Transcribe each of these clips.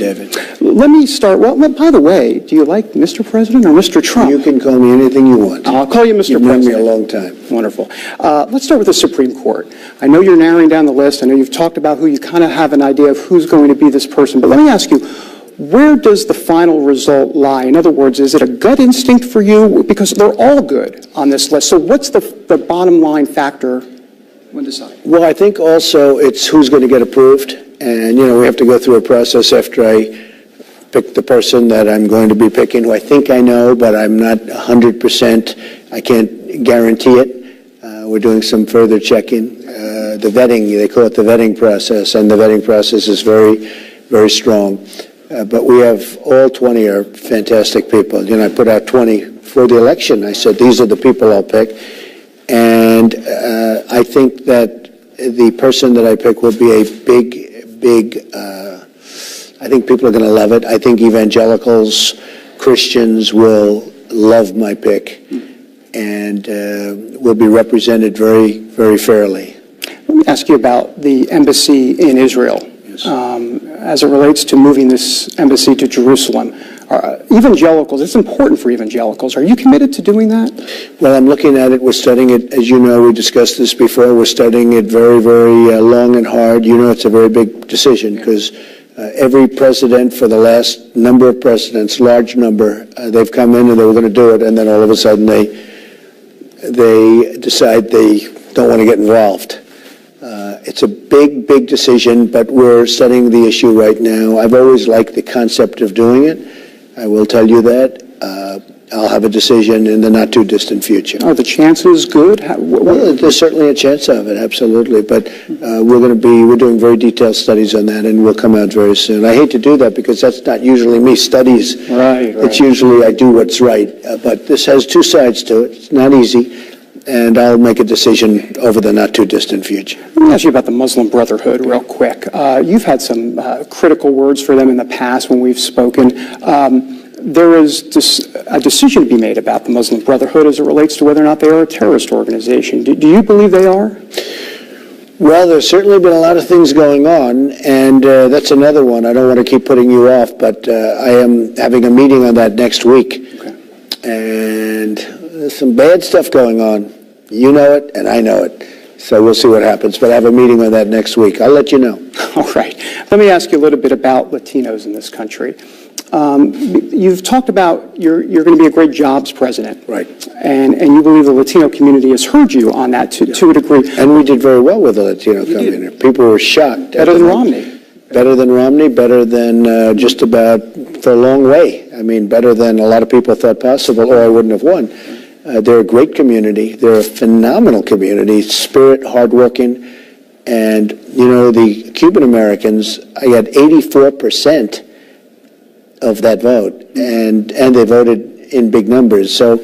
David. Let me start. Well, by the way, do you like Mr. President or Mr. Trump? You can call me anything you want. I'll call you Mr. You've known President. me a long time. Wonderful. Let's start with the Supreme Court. I know you're narrowing down the list. I know you've talked about who you kind of have an idea of who's going to be this person. But let me ask you, where does the final result lie? In other words, is it a gut instinct for you? Because they're all good on this list. So what's the bottom line factor when deciding? Well, I think also it's who's going to get approved. And, you know, we have to go through a process after I pick the person that I'm going to be picking, who I think I know, but I'm not 100%. I can't guarantee it. We're doing some further checking. The vetting, they call it the vetting process, and the vetting process is very, very strong. But we have all 20 are fantastic people. You know, I put out 20 for the election. I said, these are the people I'll pick. And I think that the person that I pick will be a big, I think people are going to love it. I think evangelicals, Christians will love my pick and will be represented very, very fairly. Let me ask you about the embassy in Israel. Yes. As it relates to moving this embassy to Jerusalem. Evangelicals, it's important for evangelicals. Are you committed to doing that? Well, I'm looking at it. We're studying it. As you know, we discussed this before. We're studying it very, very long and hard. You know, it's a very big decision because every president for the last number of presidents, large number, they've come in and they were going to do it, and then all of a sudden they decide they don't want to get involved. It's a big, big decision, but we're studying the issue right now. I've always liked the concept of doing it. I will tell you that. I'll have a decision in the not-too-distant future. Are the chances good? Well, there's certainly a chance of it, absolutely. But we're doing very detailed studies on that, and we'll come out very soon. I hate to do that because that's not usually me, studies. Right. It's usually I do what's right. But this has two sides to it. It's not easy. And I'll make a decision over the not-too-distant future. Let me ask you about the Muslim Brotherhood real quick. You've had some critical words for them in the past when we've spoken. There is a decision to be made about the Muslim Brotherhood as it relates to whether or not they are a terrorist organization. Do you believe they are? Well, there's certainly been a lot of things going on, and that's another one. I don't want to keep putting you off, but I am having a meeting on that next week. Okay. And there's some bad stuff going on. You know it, and I know it. So we'll see what happens. But I have a meeting on that next week. I'll let you know. All right. Let me ask you a little bit about Latinos in this country. You've talked about you're going to be a great jobs president. Right. And you believe the Latino community has heard you on that to a degree. And we did very well with the Latino community. People were shocked. Better than Romney. Better than Romney, better than just about for a long way. I mean, better than a lot of people thought possible, or I wouldn't have won. They're a great community. They're a phenomenal community, spirit, hardworking. And, you know, the Cuban Americans, I had 84% of that vote, and they voted in big numbers. So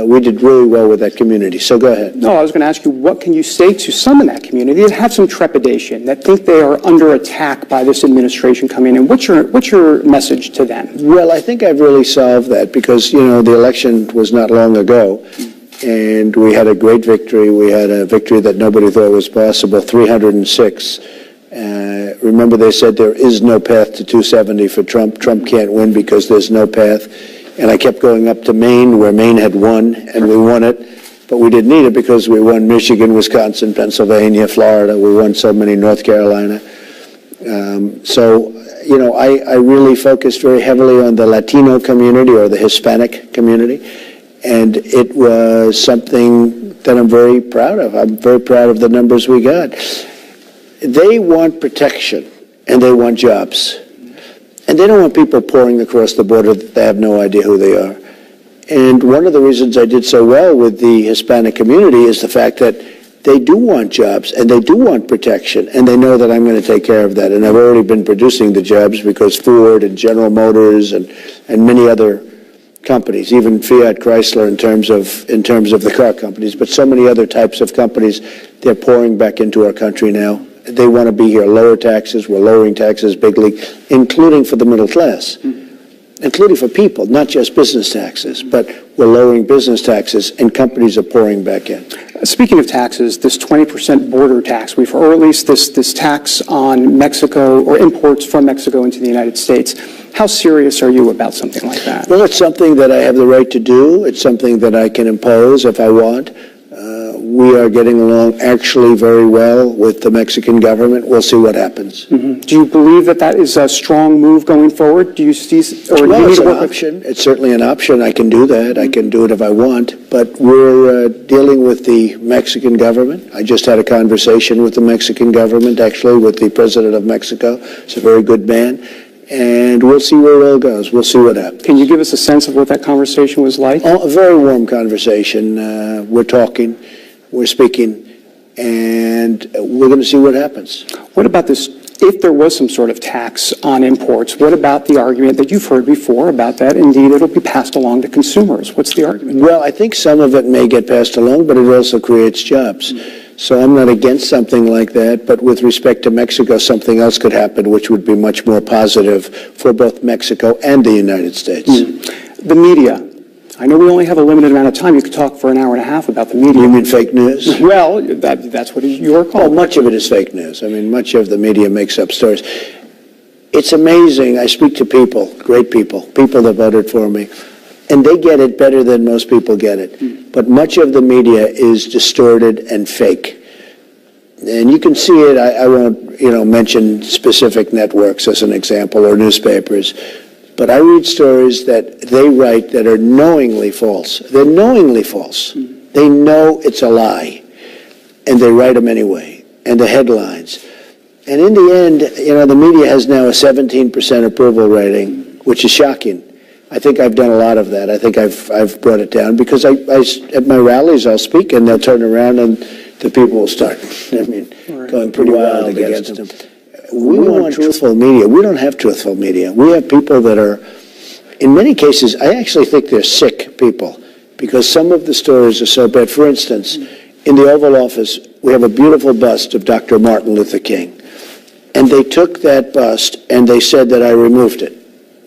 we did really well with that community. So go ahead. No, I was going to ask you, what can you say to some in that community that have some trepidation, that think they are under attack by this administration coming in? What's your message to them? Well, I think I've really solved that because, you know, the election was not long ago, and we had a great victory. We had a victory that nobody thought was possible, 306. Remember, they said there is no path to 270 for Trump. Trump can't win because there's no path. And I kept going up to Maine, where Maine had won, and we won it. But we didn't need it because we won Michigan, Wisconsin, Pennsylvania, Florida. We won so many, North Carolina. So, you know, I really focused very heavily on the Latino community or the Hispanic community. And it was something that I'm very proud of. I'm very proud of the numbers we got. They want protection, and they want jobs. And they don't want people pouring across the border that they have no idea who they are. And one of the reasons I did so well with the Hispanic community is the fact that they do want jobs, and they do want protection, and they know that I'm going to take care of that. And I've already been producing the jobs because Ford and General Motors and many other companies, even Fiat Chrysler in terms of the car companies, but so many other types of companies, they're pouring back into our country now. They want to be here, lower taxes. We're lowering taxes bigly, including for the middle class, including for people, not just business taxes, but we're lowering business taxes, and companies are pouring back in. Speaking of taxes, this 20% border tax, or at least this tax on Mexico or imports from Mexico into the United States, how serious are you about something like that? Well, it's something that I have the right to do. It's something that I can impose if I want. We are getting along actually very well with the Mexican government. We'll see what happens. Mm-hmm. Do you believe that that is a strong move going forward? Do you see, or well, do you it's need to an work option. It's certainly an option. I can do that. I can do it if I want. But we're dealing with the Mexican government. I just had a conversation with the Mexican government, actually, with the president of Mexico. He's a very good man. And we'll see where it all goes. We'll see what happens. Can you give us a sense of what that conversation was like? Oh, a very warm conversation. We're talking, we're speaking, and we're going to see what happens. What about this, if there was some sort of tax on imports, what about the argument that you've heard before about that? Indeed, it'll be passed along to consumers. What's the argument? Well, I think some of it may get passed along, but it also creates jobs. So I'm not against something like that, but with respect to Mexico, something else could happen, which would be much more positive for both Mexico and the United States. The media. I know we only have a limited amount of time. You could talk for an hour and a half about the media. You mean fake news? Well, that's what you're called. Well, much of it is fake news. I mean, much of the media makes up stories. It's amazing. I speak to people, great people that voted for me, and they get it better than most people get it. But much of the media is distorted and fake. And you can see it. I won't, mention specific networks as an example or newspapers. But I read stories that they write that are knowingly false. They're knowingly false. They know it's a lie, and they write them anyway, and the headlines. And in the end, the media has now a 17% approval rating, which is shocking. I think I've done a lot of that. I think I've brought it down because at my rallies I'll speak and they'll turn around and the people will start, going pretty wild against them. We want truthful media. We don't have truthful media. We have people that are, in many cases, I actually think they're sick people because some of the stories are so bad. For instance, in the Oval Office, we have a beautiful bust of Dr. Martin Luther King. And they took that bust and they said that I removed it.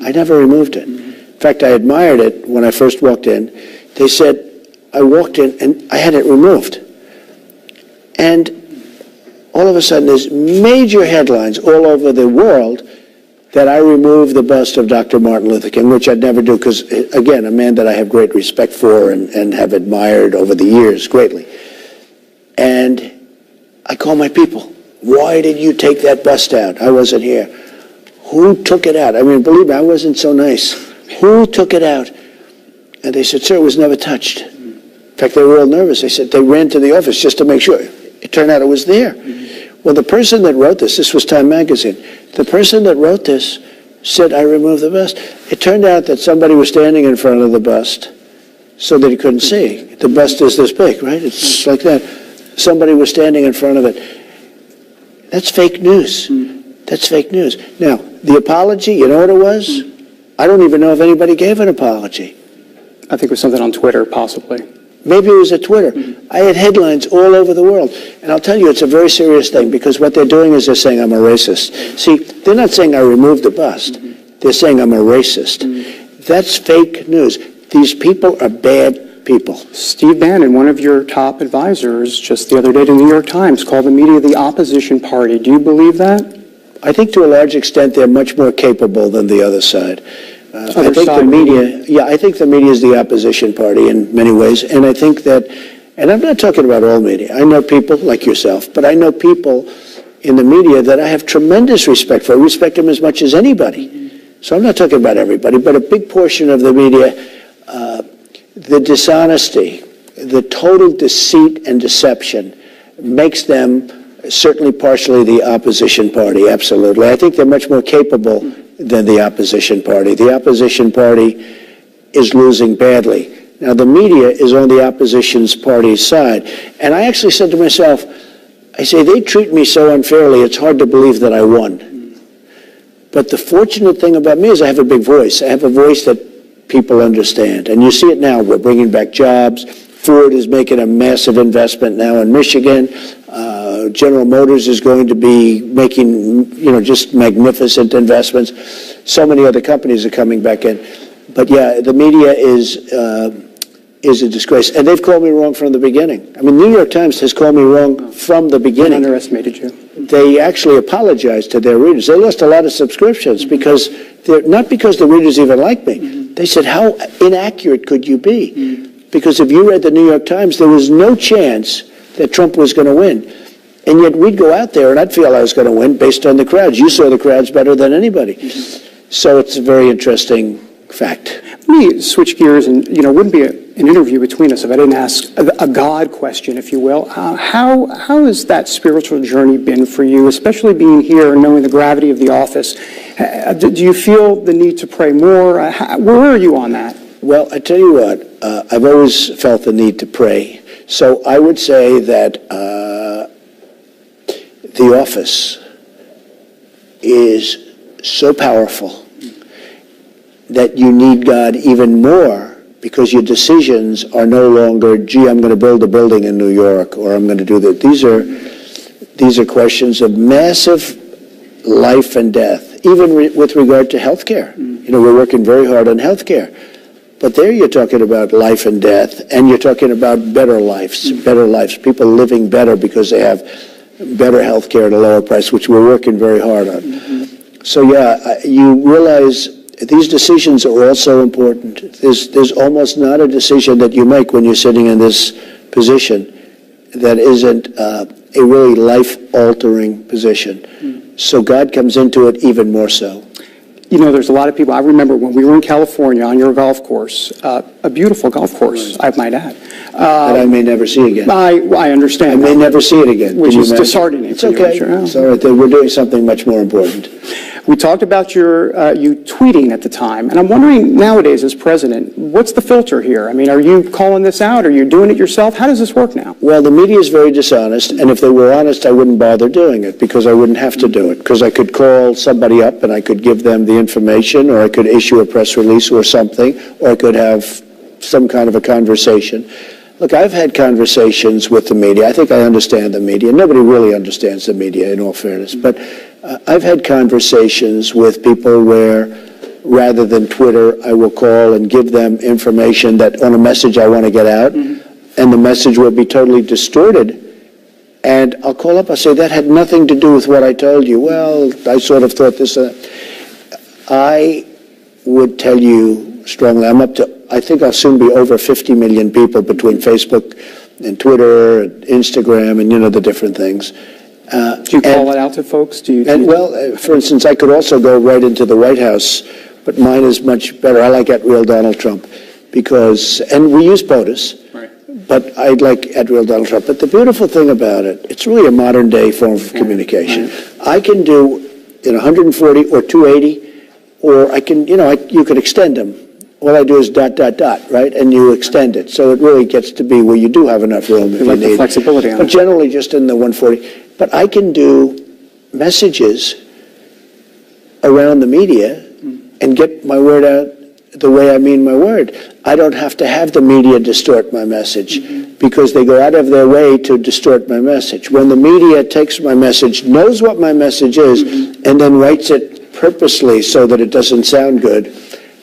I never removed it. In fact, I admired it when I first walked in. They said I walked in and I had it removed. And all of a sudden, there's major headlines all over the world that I removed the bust of Dr. Martin Luther King, which I'd never do because, again, a man that I have great respect for and have admired over the years greatly. And I call my people, why did you take that bust out? I wasn't here. Who took it out? I mean, believe me, I wasn't so nice. Who took it out? And they said, sir, it was never touched. In fact, they were all nervous. They said they ran to the office just to make sure. It turned out it was there. Well, the person that wrote this was Time Magazine. The person that wrote this said, I removed the bust. It turned out that somebody was standing in front of the bust so that he couldn't see. The bust is this big, right? It's like that. Somebody was standing in front of it. That's fake news. That's fake news. Now, the apology, you know what it was? I don't even know if anybody gave an apology. I think it was something on Twitter, possibly. Maybe it was at Twitter. I had headlines all over the world. And I'll tell you, it's a very serious thing because what they're doing is they're saying I'm a racist. See, they're not saying I removed the bust. They're saying I'm a racist. That's fake news. These people are bad people. Steve Bannon, one of your top advisors, just the other day to the New York Times, called the media the opposition party. Do you believe that? I think to a large extent they're much more capable than the other side. I think the media, I think the media is the opposition party in many ways, and I think that, and I'm not talking about all media. I know people like yourself, but I know people in the media that I have tremendous respect for. I respect them as much as anybody. So I'm not talking about everybody, but a big portion of the media, the dishonesty, the total deceit and deception makes them certainly partially the opposition party, absolutely. I think they're much more capable than the opposition party. The opposition party is losing badly. Now, the media is on the opposition party's side. And I actually said to myself, I say, they treat me so unfairly, it's hard to believe that I won. But the fortunate thing about me is I have a big voice. I have a voice that people understand. And you see it now. We're bringing back jobs. Ford is making a massive investment now in Michigan. General Motors is going to be making, just magnificent investments. So many other companies are coming back in. But yeah, the media is is a disgrace. And they've called me wrong from the beginning. I mean, New York Times has called me wrong from the I beginning. underestimated you. They actually apologized to their readers. They lost a lot of subscriptions because not because the readers even like me. They said, how inaccurate could you be? Because if you read the New York Times, there was no chance that Trump was going to win. And yet we'd go out there and I'd feel I was going to win based on the crowds. You saw the crowds better than anybody. So it's a very interesting fact. Let me switch gears, and it wouldn't be an interview between us if I didn't ask a God question, if you will. How has that spiritual journey been for you, especially being here and knowing the gravity of the office? Do you feel the need to pray more? Where are you on that? Well, I tell you what, I've always felt the need to pray. So I would say that the office is so powerful that you need God even more, because your decisions are no longer, gee, I'm going to build a building in New York, or I'm going to do that. These are questions of massive life and death, even with regard to health care. We're working very hard on health care. But there you're talking about life and death, and you're talking about better lives, people living better because they have better health care at a lower price, which we're working very hard on. So yeah, you realize these decisions are also important. There's almost not a decision that you make when you're sitting in this position that isn't a really life-altering position. So God comes into it even more so. There's a lot of people. I remember when we were in California on your golf course, a beautiful golf course, I might add. That I may never see again. I understand. I may never see it again. Which is disheartening. It's okay. It's all right. We're doing something much more important. We talked about you tweeting at the time, and I'm wondering nowadays as president, what's the filter here? I mean, are you calling this out? Are you doing it yourself? How does this work now? Well, the media is very dishonest, and if they were honest, I wouldn't bother doing it, because I wouldn't have to do it, because I could call somebody up and I could give them the information, or I could issue a press release or something, or I could have some kind of a conversation. Look, I've had conversations with the media. I think I understand the media. Nobody really understands the media, in all fairness. But I've had conversations with people where, rather than Twitter, I will call and give them information that on a message I want to get out, and the message will be totally distorted. And I'll call up, I'll say, that had nothing to do with what I told you. Well, I sort of thought this. I would tell you strongly, I think I'll soon be over 50 million people between Facebook and Twitter and Instagram and, the different things. Do you call it out to folks? For instance, I could also go right into the White House, but mine is much better. I like @Real Donald Trump and we use POTUS, right. But I like @Real Donald Trump. But the beautiful thing about it, it's really a modern day form of communication. Right. I can do 140 or 280, or I can, you could extend them. All I do is ... right? And you extend it. So it really gets to be where you do have enough room if you like need. The flexibility on but it. Generally just in the 140. But I can do messages around the media and get my word out the way I mean my word. I don't have to have the media distort my message because they go out of their way to distort my message. When the media takes my message, knows what my message is, and then writes it purposely so that it doesn't sound good,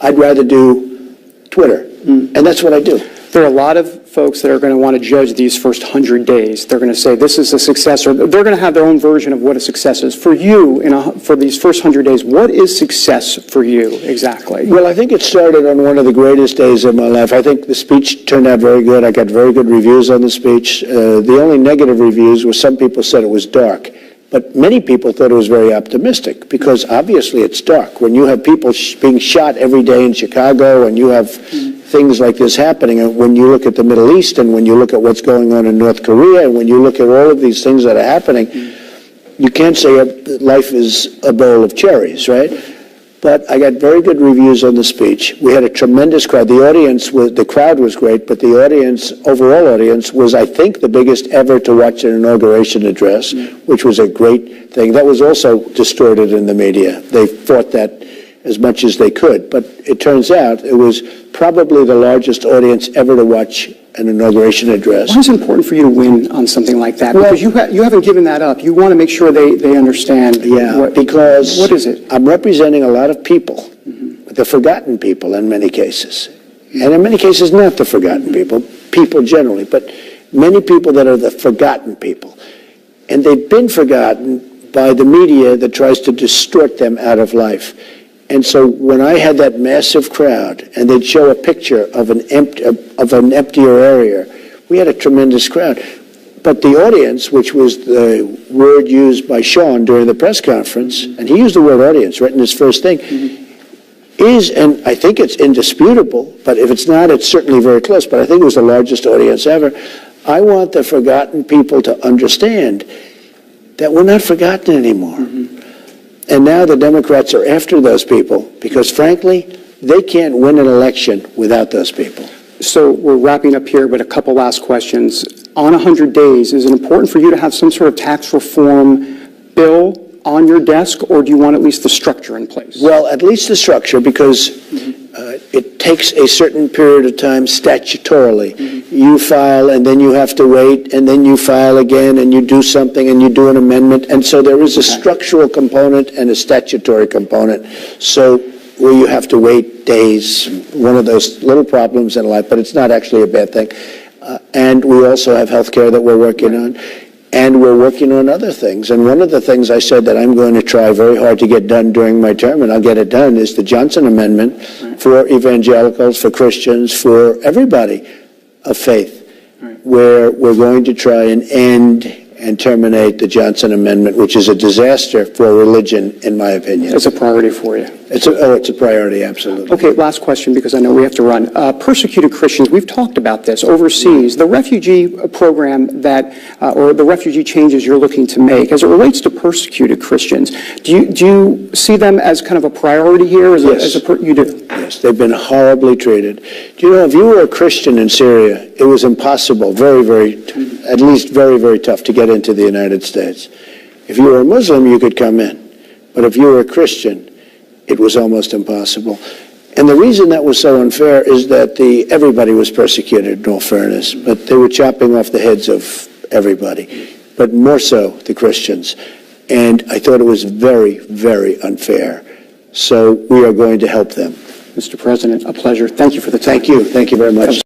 I'd rather do Twitter. And that's what I do. There are a lot of folks that are going to want to judge these first 100 days. They're going to say this is a success, or they're going to have their own version of what a success is. For you, for these first 100 days, what is success for you exactly? Well, I think it started on one of the greatest days of my life. I think the speech turned out very good. I got very good reviews on the speech. The only negative reviews were some people said it was dark. But many people thought it was very optimistic because obviously it's dark. When you have people being shot every day in Chicago and you have things like this happening, and when you look at the Middle East and when you look at what's going on in North Korea and when you look at all of these things that are happening, you can't say life is a bowl of cherries, right? But I got very good reviews on the speech. We had a tremendous crowd. The crowd was great, but the overall audience was, I think, the biggest ever to watch an inauguration address, which was a great thing. That was also distorted in the media. They fought that as much as they could. But it turns out it was probably the largest audience ever to watch an inauguration address. Why is it important for you to win on something like that? Because you haven't given that up. You want to make sure they understand. Yeah, because what is it? I'm representing a lot of people, the forgotten people in many cases. and in many cases not the forgotten people, people generally, but many people that are the forgotten people. And they've been forgotten by the media that tries to distort them out of life. And so when I had that massive crowd, and they'd show a picture of an emptier area, we had a tremendous crowd. But the audience, which was the word used by Sean during the press conference, and he used the word audience right in his first thing, is, and I think it's indisputable, but if it's not, it's certainly very close, but I think it was the largest audience ever. I want the forgotten people to understand that we're not forgotten anymore. And now the Democrats are after those people because, frankly, they can't win an election without those people. So we're wrapping up here, but a couple last questions. On 100 days, is it important for you to have some sort of tax reform bill on your desk, or do you want at least the structure in place? Well, at least the structure, because it takes a certain period of time statutorily. You file, and then you have to wait, and then you file again, and you do something, and you do an amendment. And so there is a structural component and a statutory component. So where you have to wait days, one of those little problems in life, but it's not actually a bad thing. And we also have health care that we're working on. And we're working on other things. And one of the things I said that I'm going to try very hard to get done during my term, and I'll get it done, is the Johnson Amendment for evangelicals, for Christians, for everybody of faith, where we're going to try and end and terminate the Johnson Amendment, which is a disaster for religion, in my opinion. It's a priority for you. It's a priority, absolutely. Okay, last question, because I know we have to run. Persecuted Christians, we've talked about this overseas. The refugee program that, or the refugee changes you're looking to make, as it relates to persecuted Christians, do you see them as kind of a priority here? Yes. You do? Yes, they've been horribly treated. Do you know, if you were a Christian in Syria, it was impossible, at least very, very tough to get into the United States. If you were a Muslim, you could come in. But if you were a Christian, it was almost impossible. And the reason that was so unfair is that everybody was persecuted, in all fairness, but they were chopping off the heads of everybody, but more so the Christians. And I thought it was very, very unfair. So we are going to help them. Mr. President, a pleasure. Thank you for the time. Thank you. Thank you very much.